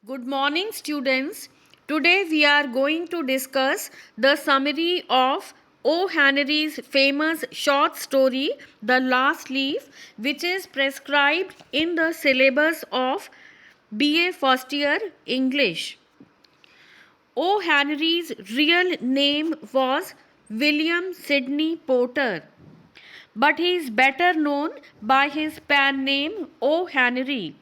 Good morning, students. Today we are going to discuss the summary of O. Henry's famous short story, The Last Leaf, which is prescribed in the syllabus of BA First Year English. O. Henry's real name was William Sidney Porter, but he is better known by his pen name O. Henry.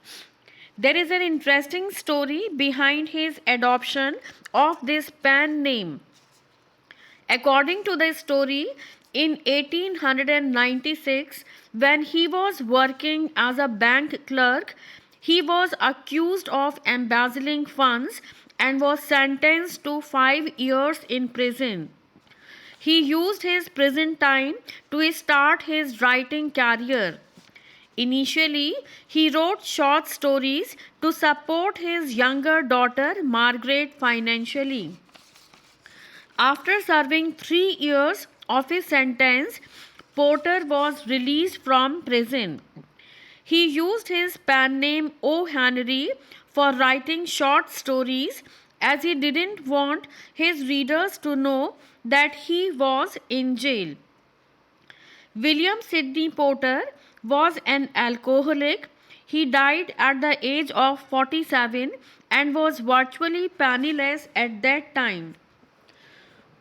There is an interesting story behind his adoption of this pen name. According to the story, in 1896, when he was working as a bank clerk, he was accused of embezzling funds and was sentenced to 5 years in prison. He used his prison time to start his writing career. Initially, he wrote short stories to support his younger daughter Margaret financially. After serving 3 years of his sentence, Porter was released from prison. He used his pen name O. Henry for writing short stories as he didn't want his readers to know that he was in jail. William Sidney Porter was an alcoholic. He died at the age of 47 and was virtually penniless at that time.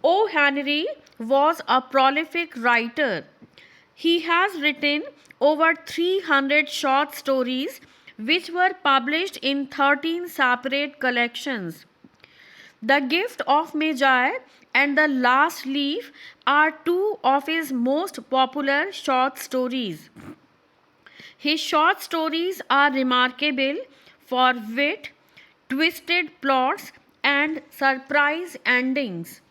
O. Henry was a prolific writer. He has written over 300 short stories which were published in 13 separate collections. The Gift of Magi and The Last Leaf are two of his most popular short stories. His short stories are remarkable for wit, twisted plots, and surprise endings.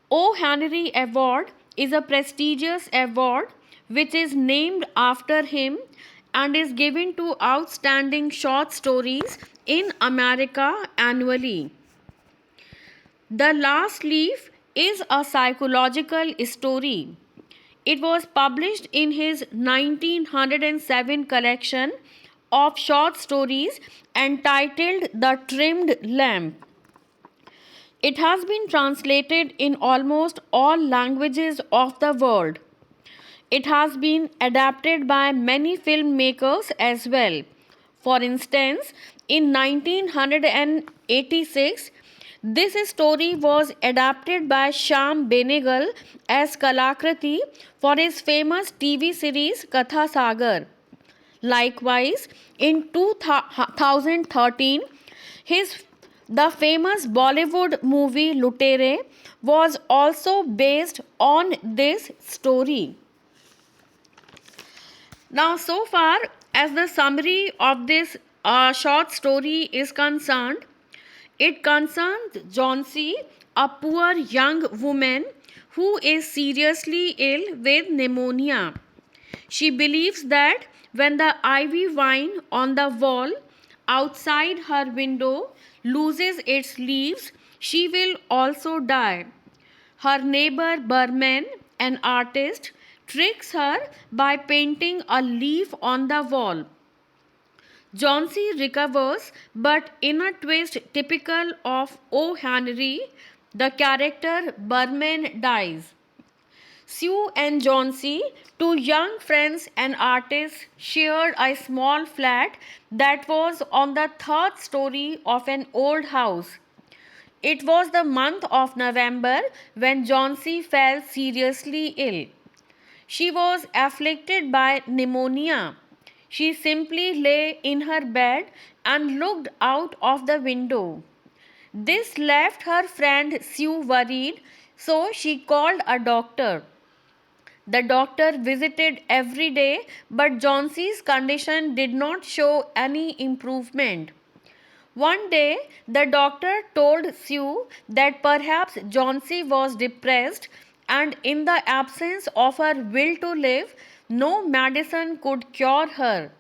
O. Henry Award is a prestigious award which is named after him and is given to outstanding short stories in America annually. The Last Leaf is a psychological story. It was published in his 1907 collection of short stories entitled The Trimmed Lamp. It has been translated in almost all languages of the world. It has been adapted by many filmmakers as well. For instance, in 1986, this story was adapted by Shyam Benegal as Kalakriti for his famous TV series Katha Sagar. Likewise, in 2013, the famous Bollywood movie Lutere was also based on this story. Now, so far as the summary of this short story is concerned, it concerns Johnsy, a poor young woman who is seriously ill with pneumonia. She believes that when the ivy vine on the wall outside her window loses its leaves, she will also die. Her neighbor Berman, an artist, tricks her by painting a leaf on the wall. Johnsy recovers, but in a twist typical of O. Henry, the character Berman dies. Sue and Johnsy, two young friends and artists, shared a small flat that was on the third story of an old house. It was the month of November when Johnsy fell seriously ill. She was afflicted by pneumonia. She simply lay in her bed and looked out of the window. This left her friend Sue worried, so she called a doctor. The doctor visited every day, but Johnsy's condition did not show any improvement. One day, the doctor told Sue that perhaps Johnsy was depressed and in the absence of her will to live, no medicine could cure her.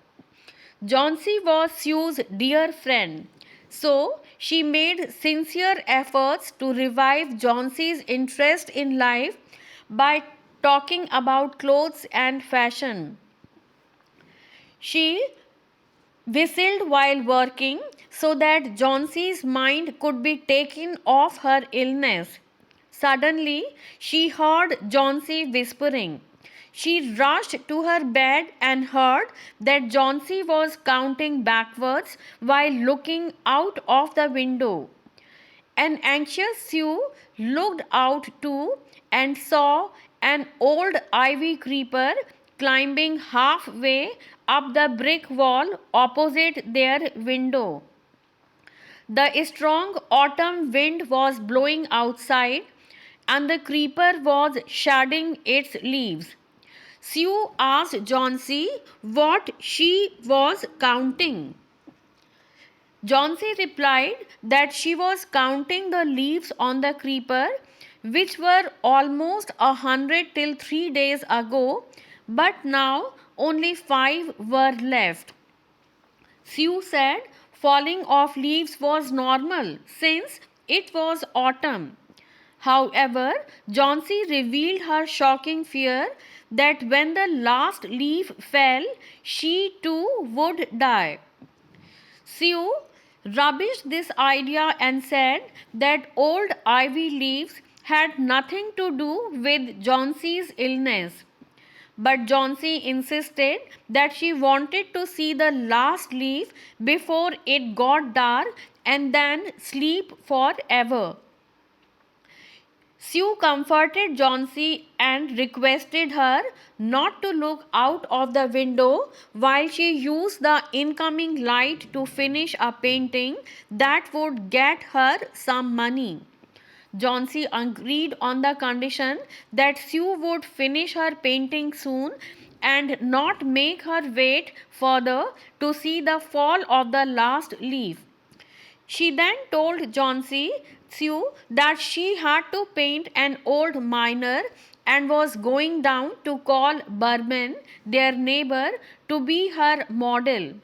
Johnsy was Sue's dear friend, so she made sincere efforts to revive Johnsy's interest in life by talking about clothes and fashion. She whistled while working, so that Johnson's mind could be taken off her illness. Suddenly, she heard Johnson whispering. She rushed to her bed and heard that Johnson was counting backwards while looking out of the window. An anxious Sue looked out too and saw an old ivy creeper climbing halfway up the brick wall opposite their window. The strong autumn wind was blowing outside, and the creeper was shedding its leaves. Sue asked Johnsy what she was counting. Johnsy replied that she was counting the leaves on the creeper, which were almost 100 till 3 days ago, but now only 5 were left. Sue said falling of leaves was normal since it was autumn. However, Johnsy revealed her shocking fear that when the last leaf fell, she too would die. Sue rubbished this idea and said that old ivy leaves had nothing to do with Johnsy's illness. But Johnsy insisted that she wanted to see the last leaf before it got dark and then sleep forever. Sue comforted Johnsy and requested her not to look out of the window while she used the incoming light to finish a painting that would get her some money. Johnsy agreed on the condition that Sue would finish her painting soon and not make her wait further to see the fall of the last leaf. She then told Johnsy Sue that she had to paint an old miner and was going down to call Berman, their neighbor, to be her model.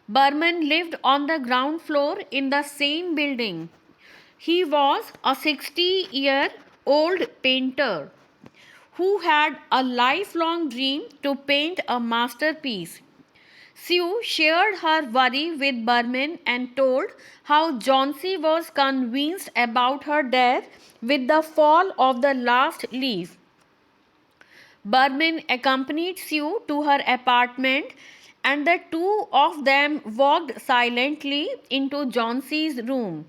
Berman lived on the ground floor in the same building. He was a 60-year-old painter who had a lifelong dream to paint a masterpiece. Sue shared her worry with Berman and told how Johnsy was convinced about her death with the fall of the last leaf. Berman accompanied Sue to her apartment and the two of them walked silently into Johnsy's room.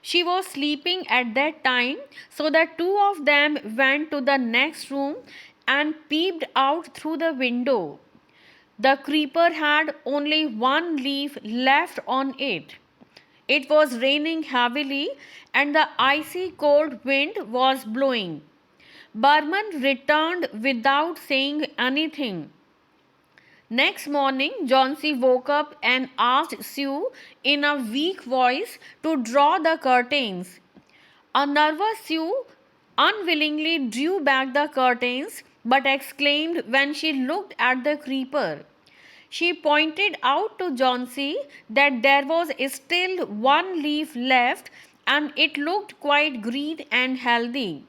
She was sleeping at that time, so the two of them went to the next room and peeped out through the window. The creeper had only one leaf left on it. It was raining heavily and the icy cold wind was blowing. Berman returned without saying anything. Next morning, Johnsy woke up and asked Sue in a weak voice to draw the curtains. A nervous Sue unwillingly drew back the curtains but exclaimed when she looked at the creeper. She pointed out to Johnsy that there was still one leaf left and it looked quite green and healthy.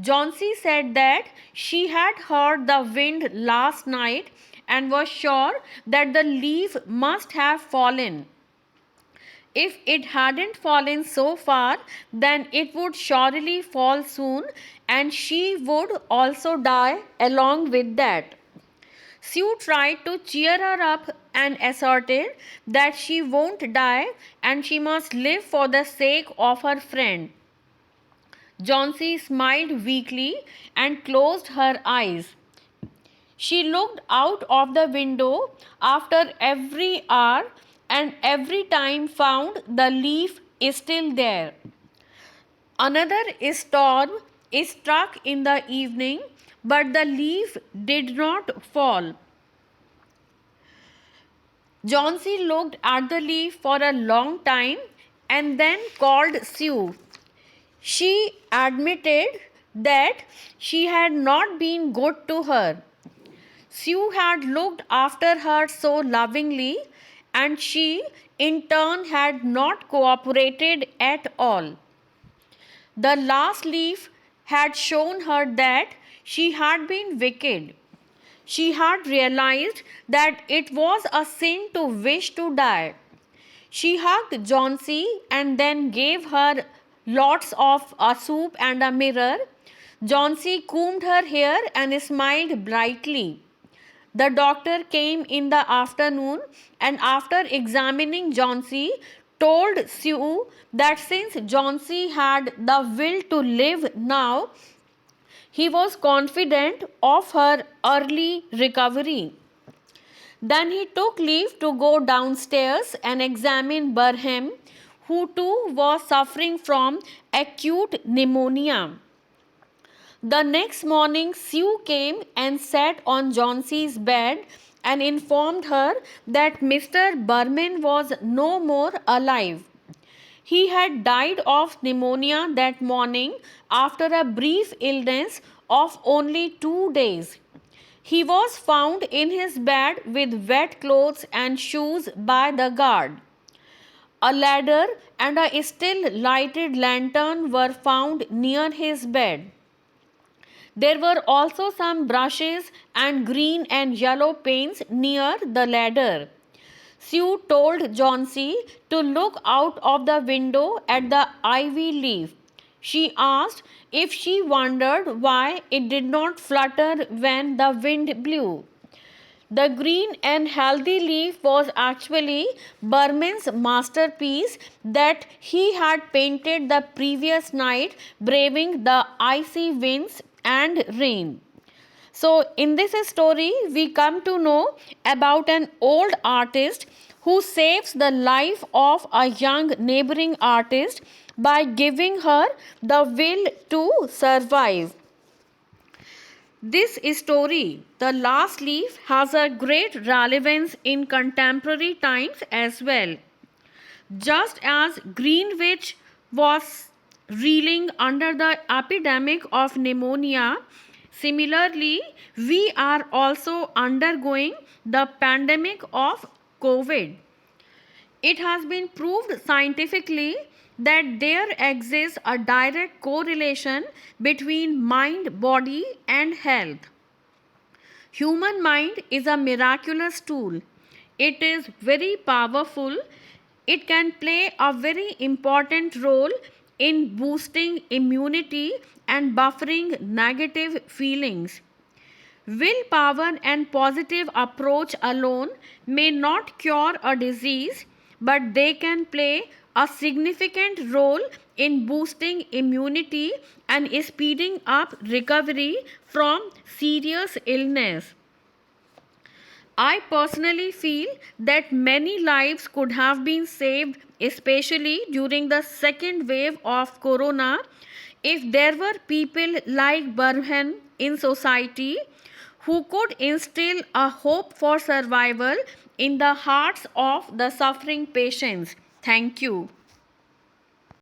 Johnsy said that she had heard the wind last night and was sure that the leaf must have fallen. If it hadn't fallen so far, then it would surely fall soon and she would also die along with that. Sue tried to cheer her up and asserted that she won't die and she must live for the sake of her friend. Johnsy smiled weakly and closed her eyes. She looked out of the window after every hour and every time found the leaf is still there. Another storm struck in the evening, but the leaf did not fall. Johnsy looked at the leaf for a long time and then called Sue. She admitted that she had not been good to her. Sue had looked after her so lovingly and she in turn had not cooperated at all. The last leaf had shown her that she had been wicked. She had realized that it was a sin to wish to die. She hugged Johnsy and then gave her lots of a soup and a mirror. Johnsy combed her hair and smiled brightly. The doctor came in the afternoon and, after examining Johnsy, told Sue that since Johnsy had the will to live now, he was confident of her early recovery. Then he took leave to go downstairs and examine Burham, who too was suffering from acute pneumonia. The next morning, Sue came and sat on Johnsy's bed and informed her that Mr. Burman was no more alive. He had died of pneumonia that morning after a brief illness of only 2 days. He was found in his bed with wet clothes and shoes by the guard. A ladder and a still lighted lantern were found near his bed. There were also some brushes and green and yellow paints near the ladder. Sue told Johnsy to look out of the window at the ivy leaf. She asked if she wondered why it did not flutter when the wind blew. The green and healthy leaf was actually Burman's masterpiece that he had painted the previous night, braving the icy winds and rain. So, in this story, we come to know about an old artist who saves the life of a young neighboring artist by giving her the will to survive. This story, The Last Leaf, has a great relevance in contemporary times as well. Just as Greenwich was reeling under the epidemic of pneumonia, similarly, we are also undergoing the pandemic of COVID. It has been proved scientifically that there exists a direct correlation between mind, body, and health. Human mind is a miraculous tool. It is very powerful. It can play a very important role in boosting immunity and buffering negative feelings. Willpower and positive approach alone may not cure a disease, but they can play a significant role in boosting immunity and speeding up recovery from serious illness. I personally feel that many lives could have been saved, especially during the second wave of corona, if there were people like Burhan in society who could instill a hope for survival in the hearts of the suffering patients. Thank you.